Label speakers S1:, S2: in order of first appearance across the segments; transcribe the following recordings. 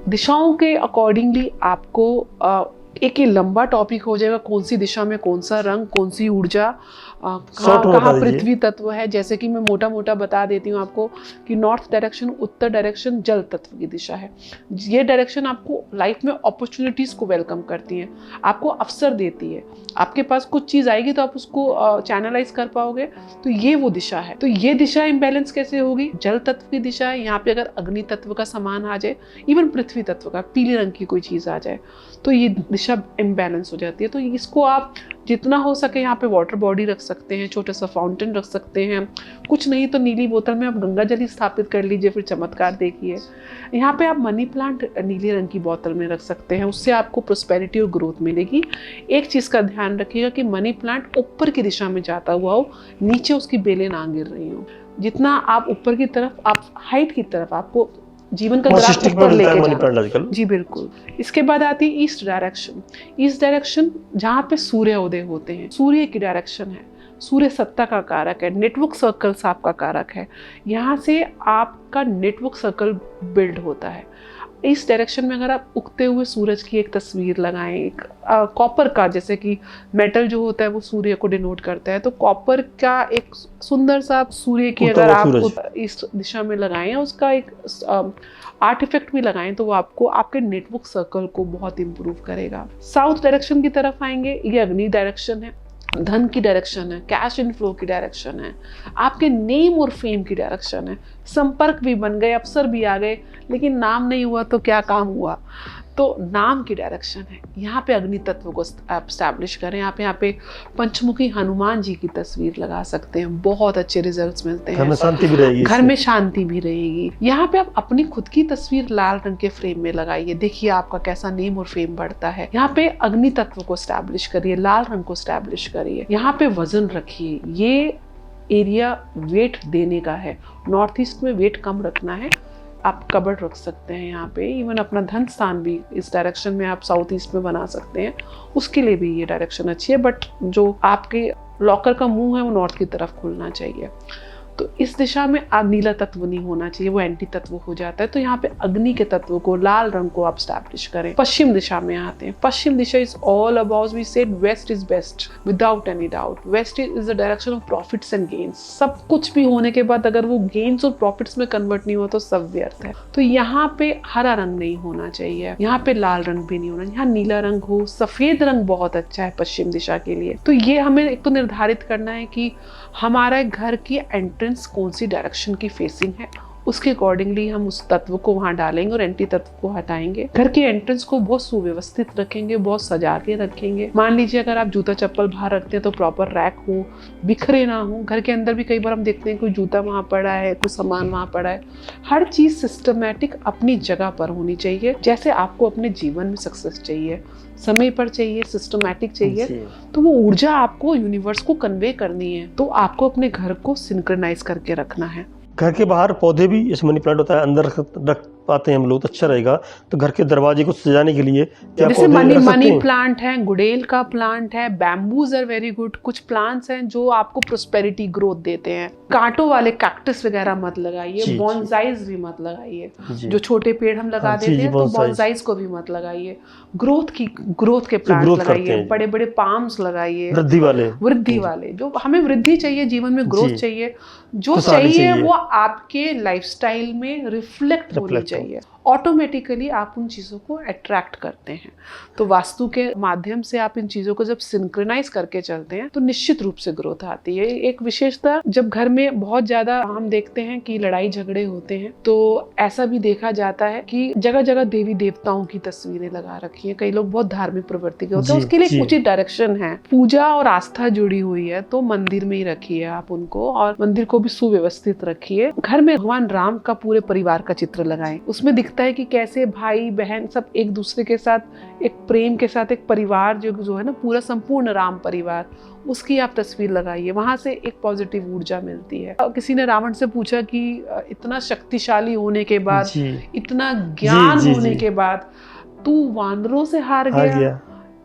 S1: दिशाओं के अकॉर्डिंगली आपको एक ही लंबा टॉपिक हो जाएगा, कौन सी दिशा में कौन सा रंग, कौन सी ऊर्जा, कहाँ पृथ्वी तत्व है। जैसे कि मैं मोटा मोटा बता देती हूँ आपको कि नॉर्थ डायरेक्शन, उत्तर डायरेक्शन जल तत्व की दिशा है। ये डायरेक्शन आपको लाइफ में अपॉर्चुनिटीज़ को वेलकम करती है, आपको अवसर देती है। आपके पास कुछ चीज़ आएगी तो आप उसको चैनलाइज कर पाओगे, तो ये वो दिशा है। तो ये दिशा इम्बैलेंस कैसे होगी? जल तत्व की दिशा है। यहाँ पे अगर अग्नि तत्व का सामान आ जाए, इवन पृथ्वी तत्व का पीले रंग की कोई चीज़ आ जाए, तो ये दिशा इम्बैलेंस हो जाती है। तो इसको आप जितना हो सके यहाँ पे वाटर बॉडी रख सकते हैं, छोटा सा फाउंटेन रख सकते हैं, कुछ नहीं तो नीली बोतल में आप गंगा जल ही स्थापित कर लीजिए, फिर चमत्कार देखिए। यहाँ पे आप मनी प्लांट नीले रंग की बोतल में रख सकते हैं, उससे आपको प्रोस्पेरिटी और ग्रोथ मिलेगी। एक चीज़ का ध्यान रखिएगा कि मनी प्लांट ऊपर की दिशा में जाता हुआ हो, नीचे उसकी बेलें ना गिर रही हो। जितना आप ऊपर की तरफ, आप हाइट की तरफ, आपको जीवन का ग्राफ ऊपर लेके जाना। जी बिल्कुल। इसके बाद आती है ईस्ट डायरेक्शन। ईस्ट डायरेक्शन जहाँ पे सूर्य उदय होते हैं, सूर्य की डायरेक्शन है। सूर्य सत्ता का कारक है, नेटवर्क सर्कल्स आपका कारक है। यहाँ से आपका नेटवर्क सर्कल बिल्ड होता है। इस डायरेक्शन में अगर आप उगते हुए सूरज की एक तस्वीर लगाएं, एक कॉपर का, जैसे कि मेटल जो होता है वो सूर्य को डिनोट करता है, तो कॉपर का एक सुंदर सा सूर्य की अगर आप इस दिशा में लगाएं, उसका एक आर्ट इफेक्ट भी लगाएं, तो वो आपको आपके नेटवर्क सर्कल को बहुत इंप्रूव करेगा। साउथ डायरेक्शन की तरफ आएंगे, ये अग्नि डायरेक्शन है, धन की डायरेक्शन है, कैश इनफ्लो की डायरेक्शन है, आपके नेम और फेम की डायरेक्शन है। संपर्क भी बन गए, अवसर भी आ गए, लेकिन नाम नहीं हुआ तो क्या काम हुआ, तो नाम की डायरेक्शन है। यहाँ पे अग्नि तत्व को आप स्टैब्लिश करें। आप यहाँ पे पंचमुखी हनुमान जी की तस्वीर लगा सकते हैं, बहुत अच्छे रिजल्ट्स मिलते हैं।
S2: घर में शांति भी रहेगी,
S1: घर में शांति भी रहेगी। यहाँ पे आप अपनी खुद की तस्वीर लाल रंग के फ्रेम में लगाइए, देखिए आपका कैसा नेम और फेम बढ़ता है। यहाँ पे अग्नि तत्व को स्टैब्लिश करिए, लाल रंग को स्टैब्लिश करिए। यहाँ पे वजन रखिए, ये एरिया वेट देने का है। नॉर्थ ईस्ट में वेट कम रखना है, आप कबर्ड रख सकते हैं यहाँ पे। इवन अपना धन स्थान भी इस डायरेक्शन में आप साउथ ईस्ट में बना सकते हैं, उसके लिए भी ये डायरेक्शन अच्छी है। बट जो आपके लॉकर का मुंह है वो नॉर्थ की तरफ खुलना चाहिए। तो इस दिशा में नीला तत्व नहीं होना चाहिए, वो एंटी तत्व हो जाता है। तो यहाँ पे अग्नि के तत्व को, लाल रंग को आप स्टैब्लिश करें। पश्चिम दिशा में आते हैं। पश्चिम दिशा is all about, we said west is best without any doubt. West is the direction of profits and gains. सब कुछ भी होने के बाद अगर वो गेन्स और प्रॉफिट्स में कन्वर्ट नहीं हुआ तो सब व्यर्थ है। तो यहाँ पे हरा रंग नहीं होना चाहिए, यहाँ पे लाल रंग भी नहीं होना, यहाँ नीला रंग हो। सफेद रंग बहुत अच्छा है पश्चिम दिशा के लिए। तो ये हमें एक तो निर्धारित करना है कि हमारा घर की एंट्रेंस कौन सी डायरेक्शन की फेसिंग है, उसके अकॉर्डिंगली हम उस तत्व को वहां डालेंगे और एंटी तत्व को हटाएंगे। घर के एंट्रेंस को बहुत सुव्यवस्थित रखेंगे, बहुत सजा के रखेंगे। मान लीजिए अगर आप जूता चप्पल बाहर रखते हैं तो प्रॉपर रैक हो, बिखरे ना हो। घर के अंदर भी कई बार हम देखते हैं कोई जूता वहां पड़ा है, कोई सामान वहां पड़ा है। हर चीज सिस्टमैटिक अपनी जगह पर होनी चाहिए। जैसे आपको अपने जीवन में सक्सेस चाहिए, समय पर चाहिए, सिस्टमैटिक चाहिए, तो वो ऊर्जा आपको यूनिवर्स को कन्वे करनी है। तो आपको अपने घर को सिंक्रोनाइज करके रखना है।
S2: घर के बाहर पौधे भी, जैसे मनी प्लांट होता है, अंदर रख पाते हैं हम लोग तो अच्छा रहेगा। तो घर के दरवाजे को सजाने के लिए क्या
S1: जैसे मनी प्लांट है, गुड़ेल का प्लांट है, बैम्बूज आर वेरी गुड। कुछ प्लांट्स हैं जो आपको प्रोस्पेरिटी ग्रोथ देते हैं। कांटों वाले कैक्टस वगैरह मत लगाइए, बॉन्साइज भी मत लगाइए। जो छोटे पेड़ हम लगा देते हैं तो बॉन्साइज को भी मत लगाइए। ग्रोथ के प्लांट लगाइए, बड़े बड़े पाम्स लगाइए, वृद्धि वाले। जो हमें वृद्धि चाहिए, जीवन में ग्रोथ चाहिए, जो चाहिए वो आपके लाइफस्टाइल में रिफ्लेक्ट होनी चाहिए। ऑटोमेटिकली आप उन चीज़ों को अट्रैक्ट करते हैं। तो वास्तु के माध्यम से आप इन चीज़ों को जब सिंक्रोनाइज करके चलते हैं तो निश्चित रूप से ग्रोथ आती है। एक विशेषता, जब घर में बहुत ज़्यादा हम देखते हैं कि लड़ाई झगड़े होते हैं, तो ऐसा भी देखा जाता है कि जगह जगह देवी देवताओं की तस्वीरें लगा रखी हैं। कई लोग बहुत धार्मिक प्रवृत्ति के होते हैं, उसके लिए उचित डायरेक्शन है। पूजा और आस्था जुड़ी हुई है तो मंदिर में ही रखिए आप उनको, और मंदिर को भी सुव्यवस्थित रखिए। घर में भगवान राम का पूरे परिवार का चित्र लगाएं। उसमें दिखता है कि कैसे भाई बहन सब एक दूसरे के साथ एक प्रेम के साथ एक परिवार जो है ना, पूरा संपूर्ण राम परिवार, उसकी आप तस्वीर लगाइए। वहां से एक पॉजिटिव ऊर्जा मिलती है। किसी ने रावण से पूछा कि इतना शक्तिशाली होने के बाद, इतना ज्ञान होने के बाद तू वानरों से हार गया,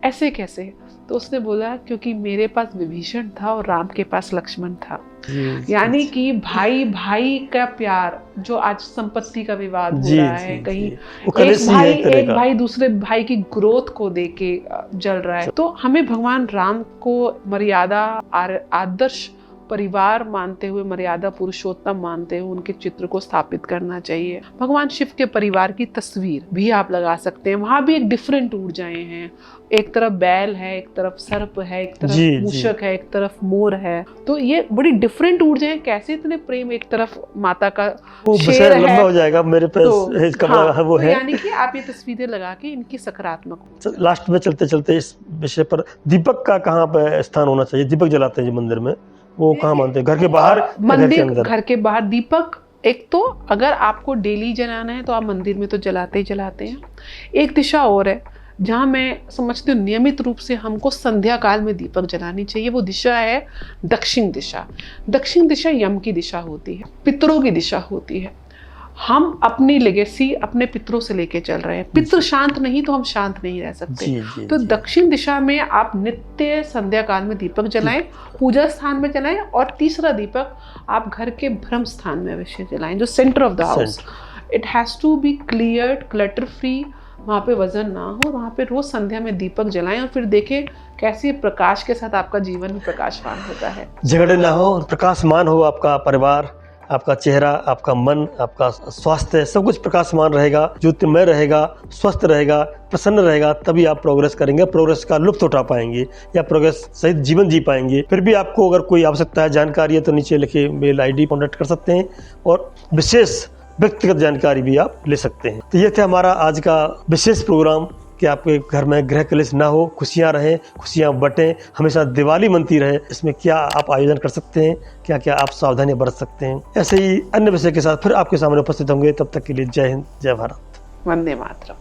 S1: ऐसे कैसे? तो उसने बोला क्योंकि मेरे पास विभीषण था और राम के पास लक्ष्मण था।
S2: जी,
S1: यानी कि भाई भाई का प्यार, जो आज संपत्ति का विवाद हो
S2: जी,
S1: रहा है,
S2: जी,
S1: कहीं
S2: जी। वो कलेशी है एक तरह
S1: एक
S2: का।
S1: भाई दूसरे भाई की ग्रोथ को देख के जल रहा है। तो हमें भगवान राम को मर्यादा आदर्श परिवार मानते हुए, मर्यादा पुरुषोत्तम मानते हुए उनके चित्र को स्थापित करना चाहिए। भगवान शिव के परिवार की तस्वीर भी आप लगा सकते हैं, वहां भी एक डिफरेंट ऊर्जाएं हैं। एक तरफ बैल है, एक तरफ सर्प है, एक तरफ मूषक है, एक तरफ मोर है। तो ये बड़ी डिफरेंट ऊर्जाएं, कैसे इतने प्रेम, एक तरफ माता का शेर है,
S2: लंबा हो जाएगा मेरे पास
S1: तो,
S2: हाँ, वो
S1: तो
S2: है।
S1: यानी कि आप ये तस्वीरें लगा के इनकी सकारात्मक।
S2: लास्ट में चलते चलते इस विषय पर दीपक का कहाँ पे स्थान होना चाहिए? दीपक जलाते हैं जी मंदिर में, वो कहाँ मानते हैं? घर के बाहर,
S1: मंदिर घर के बाहर दीपक, एक तो अगर आपको डेली जलाना है तो आप मंदिर में तो जलाते ही जलाते हैं। एक दिशा और है जहाँ मैं समझती हूँ नियमित रूप से हमको संध्या काल में दीपक जलानी चाहिए। वो दिशा है दक्षिण दिशा। दक्षिण दिशा यम की दिशा होती है, पितरों की दिशा होती है। हम अपनी लेगेसी अपने पितरों से लेके चल रहे हैं। पितृ शांत नहीं तो हम शांत नहीं रह सकते। तो दक्षिण दिशा में आप नित्य संध्या काल में दीपक जलाएं, पूजा स्थान में जलाएं, और तीसरा दीपक आप घर के ब्रह्म स्थान में अवश्य जलाएं, जो centre of the house. It has to be cleared, clutter free, वहाँ पे वजन ना हो। वहाँ पे रोज संध्या में दीपक जलाएं और फिर देखें कैसे प्रकाश के साथ आपका जीवन भी प्रकाशमान होता है।
S2: झगड़े ना हो, प्रकाशमान हो आपका परिवार, आपका चेहरा, आपका मन, आपका स्वास्थ्य, सब कुछ प्रकाशमान रहेगा, ज्योतिर्मय रहेगा, स्वस्थ रहेगा, प्रसन्न रहेगा, तभी आप प्रोग्रेस करेंगे, प्रोग्रेस का लुत्फ उठा पाएंगे या प्रोग्रेस सहित जीवन जी पाएंगे। फिर भी आपको अगर कोई आवश्यकता है, जानकारी है, तो नीचे लिखे मेल आईडी कॉन्टैक्ट कर सकते हैं और विशेष व्यक्तिगत जानकारी भी आप ले सकते हैं। तो ये था हमारा आज का विशेष प्रोग्राम कि आपके घर में गृह कलेश ना हो, खुशियां रहें, खुशियां बटें, हमेशा दिवाली मनती रहे। इसमें क्या आप आयोजन कर सकते हैं, क्या क्या आप सावधानियां बरत सकते हैं, ऐसे ही अन्य विषय के साथ फिर आपके सामने उपस्थित होंगे। तब तक के लिए जय हिंद, जय भारत,
S1: वंदे मातरम।